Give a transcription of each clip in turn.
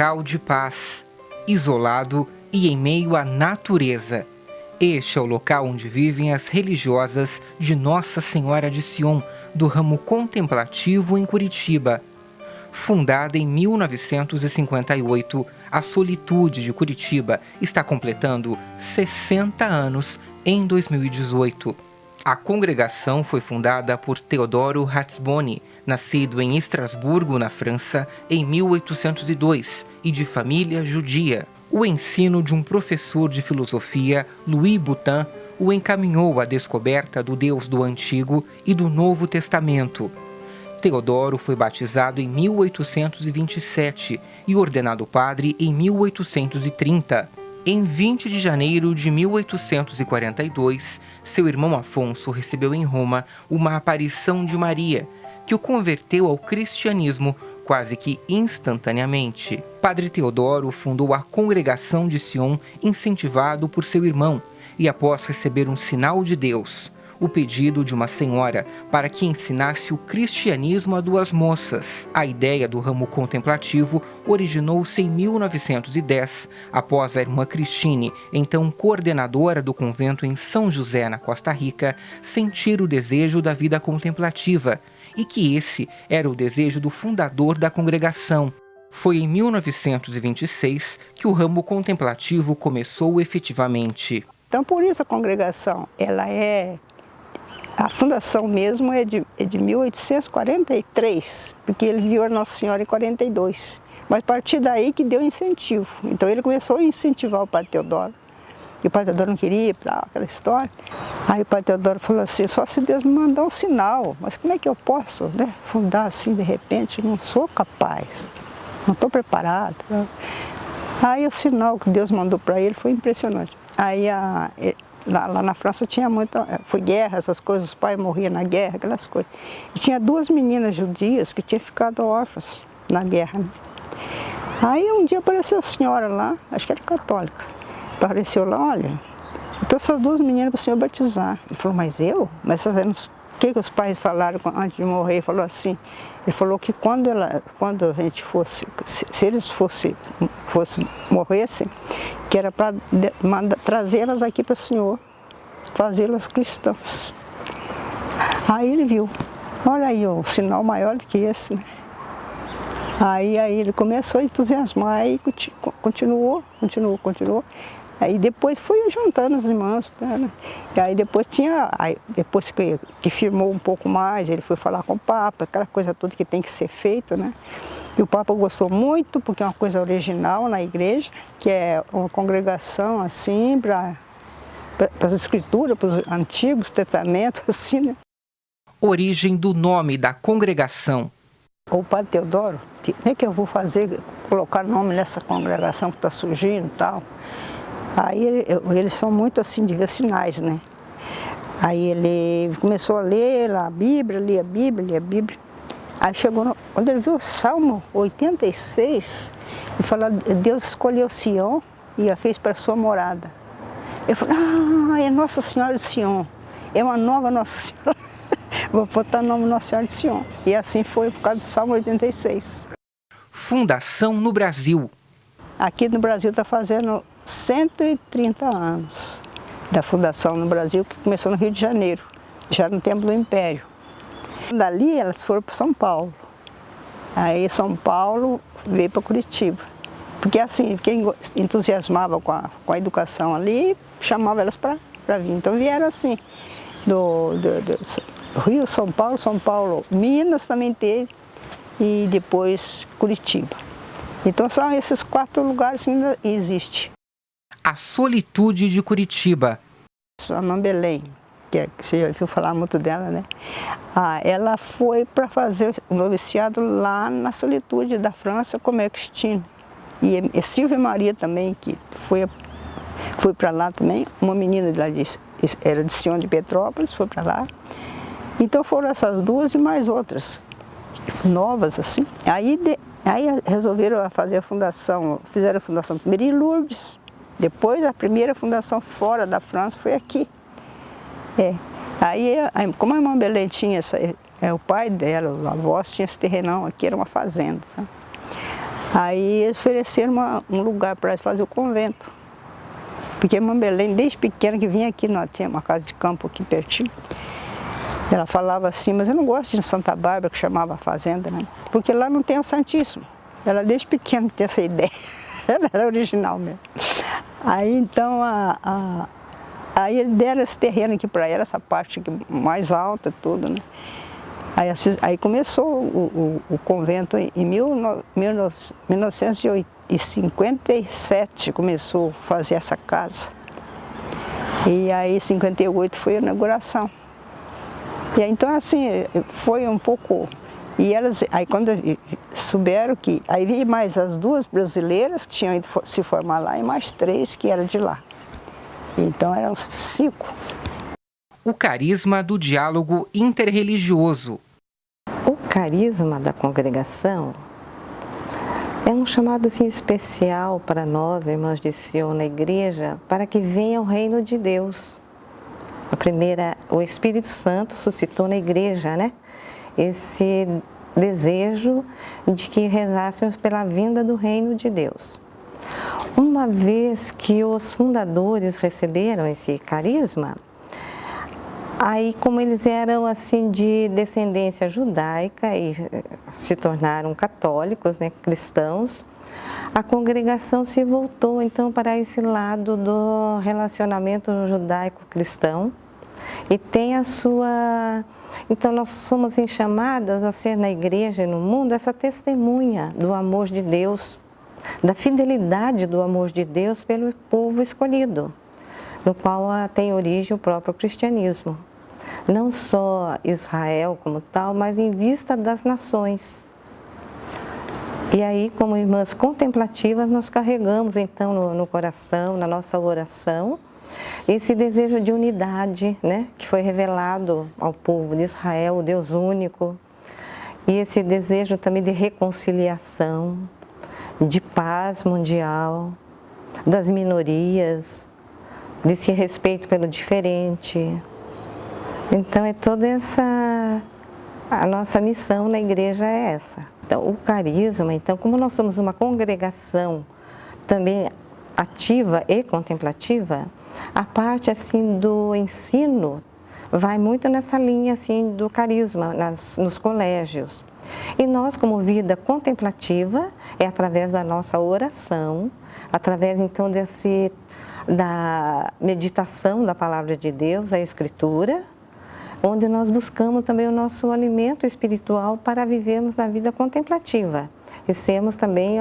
local de paz, isolado e em meio à natureza. Este é o local onde vivem as religiosas de Nossa Senhora de Sion, do ramo contemplativo em Curitiba. Fundada em 1958, a Solitude de Curitiba está completando 60 anos em 2018. A congregação foi fundada por Teodoro Ratisbonne, nascido em Estrasburgo, na França, em 1802 e de família judia. O ensino de um professor de filosofia, Louis Boutin, o encaminhou à descoberta do Deus do Antigo e do Novo Testamento. Teodoro foi batizado em 1827 e ordenado padre em 1830. Em 20 de janeiro de 1842, seu irmão Afonso recebeu em Roma uma aparição de Maria, que o converteu ao cristianismo quase que instantaneamente. Padre Teodoro fundou a Congregação de Sion, incentivado por seu irmão, e após receber um sinal de Deus, o pedido de uma senhora para que ensinasse o cristianismo a duas moças. A ideia do ramo contemplativo originou-se em 1910, após a irmã Cristine, então coordenadora do convento em São José, na Costa Rica, sentir o desejo da vida contemplativa, e que esse era o desejo do fundador da congregação. Foi em 1926 que o ramo contemplativo começou efetivamente. Então, por isso a congregação, a fundação mesmo é de 1843, porque ele viu a Nossa Senhora em 42. Mas a partir daí que deu incentivo. Então ele começou a incentivar o Padre Teodoro. E o Padre Teodoro não queria, aquela história. Aí o Padre Teodoro falou assim, só se Deus me mandar um sinal. Mas como é que eu posso, fundar assim de repente? Não sou capaz, não estou preparado. Aí o sinal que Deus mandou para ele foi impressionante. Aí lá na França tinha foi guerra, essas coisas, os pais morriam na guerra, aquelas coisas. E tinha duas meninas judias que tinham ficado órfãs na guerra, né? Aí um dia apareceu a senhora lá, acho que era católica, apareceu lá, olha, eu trouxe essas duas meninas para o senhor batizar. Ele falou, mas eu? Mas o que os pais falaram antes de morrer? Ele falou assim, ele falou que quando a gente fosse, se eles morressem, que era para trazê-las aqui para o senhor, fazê-las cristãs. Aí ele viu, olha aí, o sinal maior do que esse, né? Aí ele começou a entusiasmar e continuou. Aí depois foi juntando as irmãs, né? E aí depois depois que firmou um pouco mais, ele foi falar com o Papa, aquela coisa toda que tem que ser feita, né? E o Papa gostou muito, porque é uma coisa original na igreja, que é uma congregação assim, para as escrituras, para os antigos testamentos, assim, né? Origem do nome da congregação. O Padre Teodoro, como é que eu vou fazer, colocar nome nessa congregação que está surgindo e tal? Aí eles são muito assim, diversinais, né? Aí ele começou a ler a Bíblia, lia a Bíblia. Aí chegou, quando ele viu o Salmo 86, ele falou, Deus escolheu Sião e a fez para sua morada. Ele falou, é Nossa Senhora de Sion, é uma nova Nossa Senhora, vou botar o nome Nossa Senhora de Sion. E assim foi por causa do Salmo 86. Fundação no Brasil. Aqui no Brasil está fazendo 130 anos da fundação no Brasil, que começou no Rio de Janeiro, já no tempo do Império. Dali elas foram para São Paulo. Aí São Paulo veio para Curitiba. Porque assim, quem entusiasmava com a educação ali, chamava elas para vir. Então vieram assim, do Rio, São Paulo, Minas também teve, e depois Curitiba. Então são esses 4 lugares que ainda existem. A Solitude de Curitiba. A irmã Belém, que você já ouviu falar muito dela, né? Ela foi para fazer o noviciado lá na Solitude da França com Mère Christine. E Silvia Maria também, que foi para lá também, uma menina de lá era de Sion de Petrópolis, foi para lá. Então foram essas duas e mais outras, novas assim. Aí resolveram fazer a fundação, fizeram a fundação primeiro em Lourdes, depois a primeira fundação fora da França foi aqui. Aí, como a irmã Belém tinha o pai dela, os avós, tinha esse terrenão aqui, era uma fazenda. Sabe? Aí eles ofereceram um lugar para fazer o convento. Porque a irmã Belém, desde pequena que vinha aqui, nós tínhamos uma casa de campo aqui pertinho. Ela falava assim, mas eu não gosto de Santa Bárbara, que chamava fazenda, né? Porque lá não tem o Santíssimo. Ela desde pequena tem essa ideia. Ela era original mesmo. Aí então, aí eles deram esse terreno aqui para ela, essa parte aqui mais alta, tudo, né? Aí começou o convento em 1957, começou a fazer essa casa. E aí, em 58, foi a inauguração. E aí, então, assim, foi um pouco... E elas, aí quando souberam que... Aí vi mais as 2 brasileiras que tinham ido se formar lá e mais 3 que eram de lá. Então, eram 5. O carisma do diálogo interreligioso. O carisma da congregação é um chamado assim, especial para nós, irmãos de Sião, na igreja, para que venha o reino de Deus. O Espírito Santo suscitou na igreja, né? Esse desejo de que rezássemos pela vinda do reino de Deus. Uma vez que os fundadores receberam esse carisma, aí como eles eram assim de descendência judaica e se tornaram católicos, né, cristãos, a congregação se voltou então para esse lado do relacionamento judaico-cristão e tem a sua... Então nós somos chamadas a ser na igreja e no mundo essa testemunha do amor de Deus, da fidelidade do amor de Deus pelo povo escolhido, no qual tem origem o próprio cristianismo. Não só Israel como tal, mas em vista das nações. E aí, como irmãs contemplativas, nós carregamos então no coração, na nossa oração, esse desejo de unidade, né, que foi revelado ao povo de Israel, o Deus único, e esse desejo também de reconciliação, de paz mundial, das minorias, desse respeito pelo diferente. Então é toda essa, a nossa missão na igreja é essa. Então o carisma, então como nós somos uma congregação também ativa e contemplativa, a parte assim do ensino vai muito nessa linha assim do carisma nos colégios. E nós, como vida contemplativa, é através da nossa oração, através então da meditação da palavra de Deus, a Escritura, onde nós buscamos também o nosso alimento espiritual para vivermos na vida contemplativa. E sermos também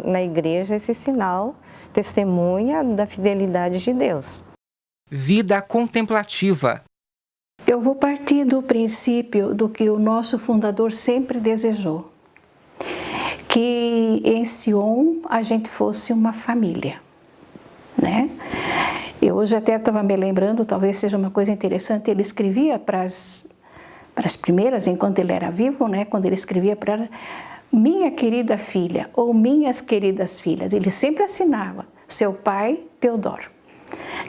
na igreja esse sinal, testemunha da fidelidade de Deus. Vida contemplativa. Eu vou partir do princípio do que o nosso fundador sempre desejou, que em Sion a gente fosse uma família, né? Eu hoje até estava me lembrando, talvez seja uma coisa interessante, ele escrevia para as primeiras, enquanto ele era vivo, né? Quando ele escrevia para ela, minha querida filha, ou minhas queridas filhas, ele sempre assinava, seu pai Teodoro.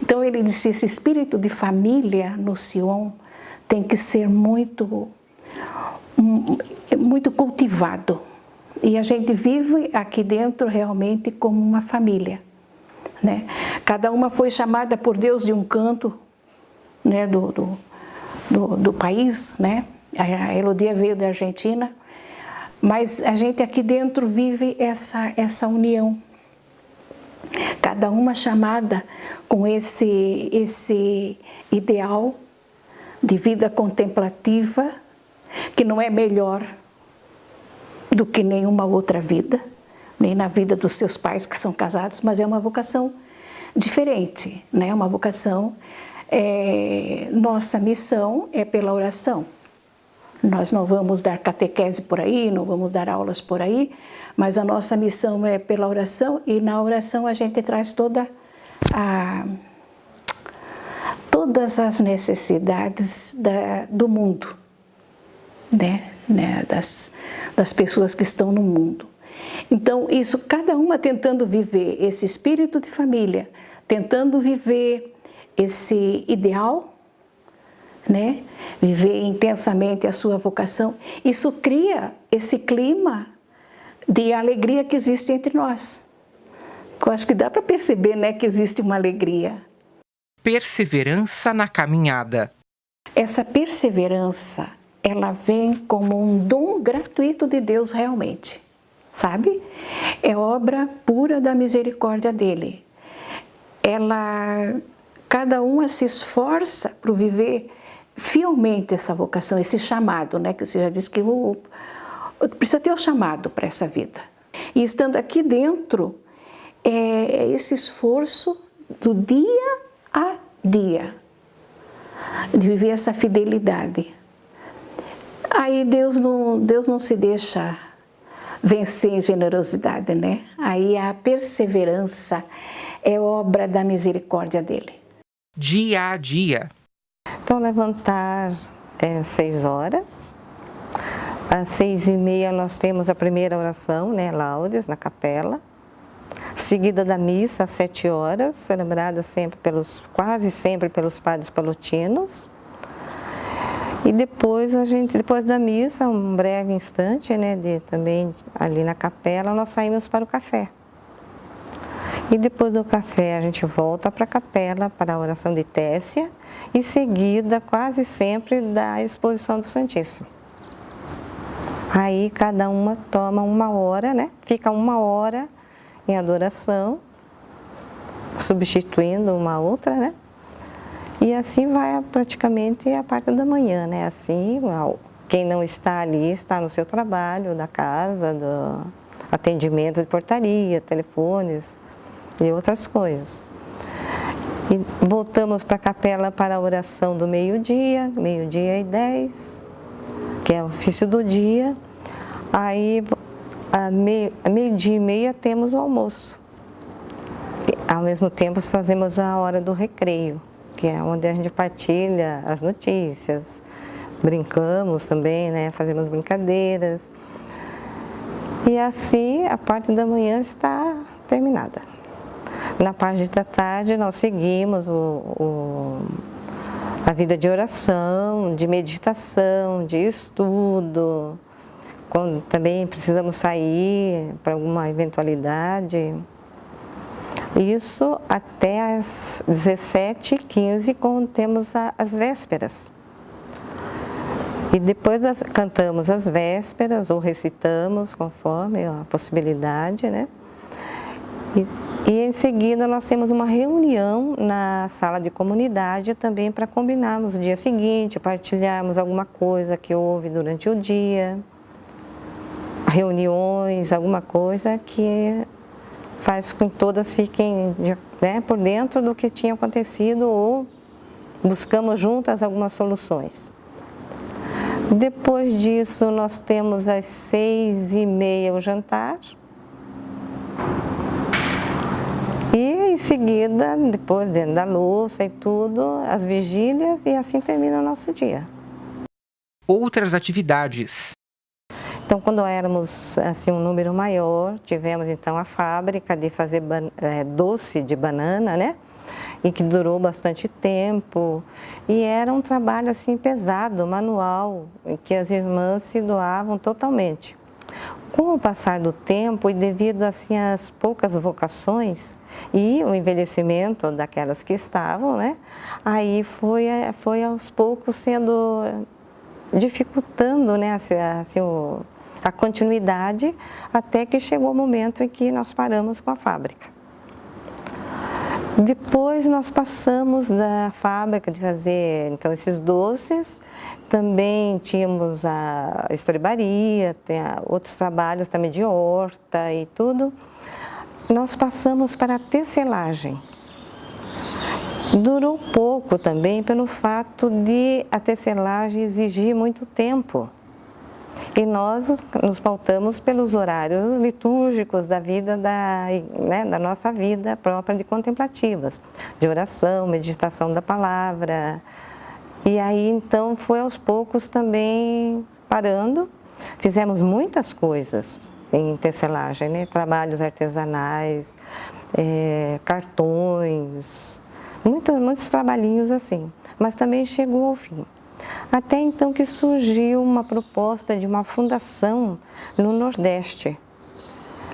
Então ele disse, esse espírito de família no Sion tem que ser muito cultivado. E a gente vive aqui dentro realmente como uma família, né? Cada uma foi chamada por Deus de um canto, né, do país, né? A Elodia veio da Argentina, mas a gente aqui dentro vive essa união. Cada uma chamada com esse ideal de vida contemplativa, que não é melhor do que nenhuma outra vida, nem na vida dos seus pais que são casados, mas é uma vocação diferente, né? Uma vocação, nossa missão é pela oração. Nós não vamos dar catequese por aí, não vamos dar aulas por aí, mas a nossa missão é pela oração, e na oração a gente traz todas as necessidades do mundo, né? Das pessoas que estão no mundo. Então, isso, cada uma tentando viver esse espírito de família, tentando viver esse ideal, né? Viver intensamente a sua vocação, isso cria esse clima de alegria que existe entre nós. Eu acho que dá para perceber, né, que existe uma alegria. Perseverança na caminhada. Essa perseverança, ela vem como um dom gratuito de Deus realmente, sabe? É obra pura da misericórdia dele. Cada uma se esforça para viver fielmente essa vocação, esse chamado, né? Que você já disse que precisa ter o chamado para essa vida. E estando aqui dentro, é esse esforço do dia a dia, de viver essa fidelidade. Aí Deus não se deixa vencer em generosidade, né? Aí a perseverança é obra da misericórdia dele. Dia a dia. Então, levantar 6 horas. Às 6h30 nós temos a primeira oração, né, laudes, na capela. Seguida da missa às 7 horas, celebrada quase sempre pelos padres palutinos. E depois depois da missa, um breve instante, né, também ali na capela, nós saímos para o café. E depois do café a gente volta para a capela para a oração de Técia e seguida quase sempre da exposição do Santíssimo. Aí cada uma toma 1 hora, né? Fica 1 hora em adoração, substituindo uma outra, né? E assim vai praticamente a parte da manhã, né? Assim, quem não está ali está no seu trabalho, da casa, do atendimento de portaria, telefones e outras coisas. E voltamos para a capela para a oração do meio-dia, 12h10, que é o ofício do dia. Aí, a 12h30 temos o almoço. Ao mesmo tempo fazemos a hora do recreio, que é onde a gente partilha as notícias, brincamos também, né? Fazemos brincadeiras. E assim a parte da manhã está terminada. Na parte da tarde nós seguimos a vida de oração, de meditação, de estudo, quando também precisamos sair para alguma eventualidade. Isso até às 17h15, quando temos as vésperas. E depois cantamos as vésperas ou recitamos, conforme a possibilidade, né? E em seguida nós temos uma reunião na sala de comunidade também para combinarmos o dia seguinte, partilharmos alguma coisa que houve durante o dia, reuniões, alguma coisa que faz com que todas fiquem, né, por dentro do que tinha acontecido ou buscamos juntas algumas soluções. Depois disso nós temos às 6h30 o jantar. E em seguida, depois da louça e tudo, as vigílias, e assim termina o nosso dia. Outras atividades. Então, quando éramos assim, um número maior, tivemos então a fábrica de fazer doce de banana, né? E que durou bastante tempo. E era um trabalho assim pesado, manual, em que as irmãs se doavam totalmente. Com o passar do tempo e devido assim às poucas vocações e o envelhecimento daquelas que estavam, né? Aí foi aos poucos sendo dificultando, né, assim, a continuidade, até que chegou o momento em que nós paramos com a fábrica. Depois nós passamos da fábrica de fazer então esses doces, também tínhamos a estrebaria, outros trabalhos também de horta e tudo. Nós passamos para a tecelagem. Durou pouco também pelo fato de a tecelagem exigir muito tempo. E nós nos pautamos pelos horários litúrgicos da vida, da nossa vida própria de contemplativas, de oração, meditação da palavra. E aí então foi aos poucos também parando. Fizemos muitas coisas em tecelagem, né? Trabalhos artesanais, cartões, muitos trabalhinhos assim, mas também chegou ao fim. Até então que surgiu uma proposta de uma fundação no Nordeste,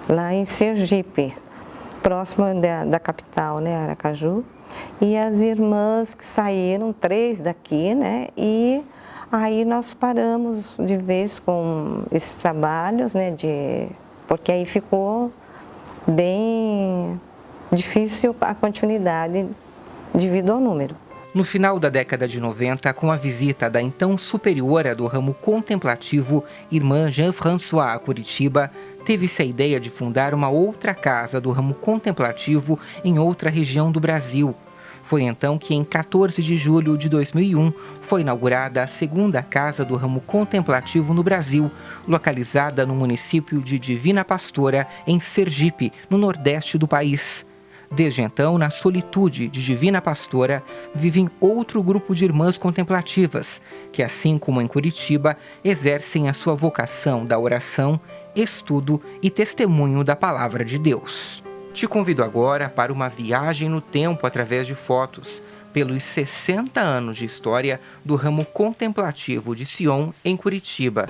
lá em Sergipe, próximo da capital, né, Aracaju. E as irmãs que saíram, 3 daqui, né, e aí nós paramos de vez com esses trabalhos, né, porque aí ficou bem difícil a continuidade devido ao número. No final da década de 90, com a visita da então superiora do ramo contemplativo, irmã Jean-François, a Curitiba, teve-se a ideia de fundar uma outra casa do ramo contemplativo em outra região do Brasil. Foi então que, em 14 de julho de 2001, foi inaugurada a segunda casa do ramo contemplativo no Brasil, localizada no município de Divina Pastora, em Sergipe, no nordeste do país. Desde então, na solitude de Divina Pastora, vivem outro grupo de irmãs contemplativas, que, assim como em Curitiba, exercem a sua vocação da oração, estudo e testemunho da Palavra de Deus. Te convido agora para uma viagem no tempo através de fotos, pelos 60 anos de história do ramo contemplativo de Sion, em Curitiba.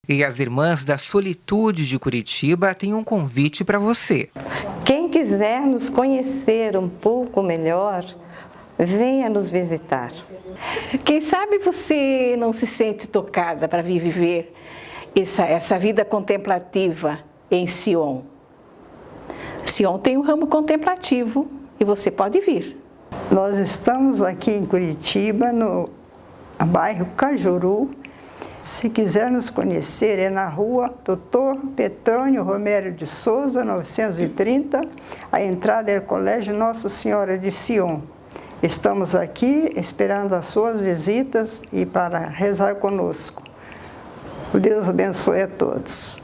E as Irmãs da Solitude de Curitiba têm um convite para você. Quem quiser nos conhecer um pouco melhor, venha nos visitar. Quem sabe você não se sente tocada para vir viver essa vida contemplativa em Sion. Sion tem um ramo contemplativo e você pode vir. Nós estamos aqui em Curitiba, no bairro Cajuru. Se quiser nos conhecer, é na rua Dr. Petrônio Romero de Souza, 930. A entrada é o Colégio Nossa Senhora de Sion. Estamos aqui esperando as suas visitas e para rezar conosco. Deus abençoe a todos.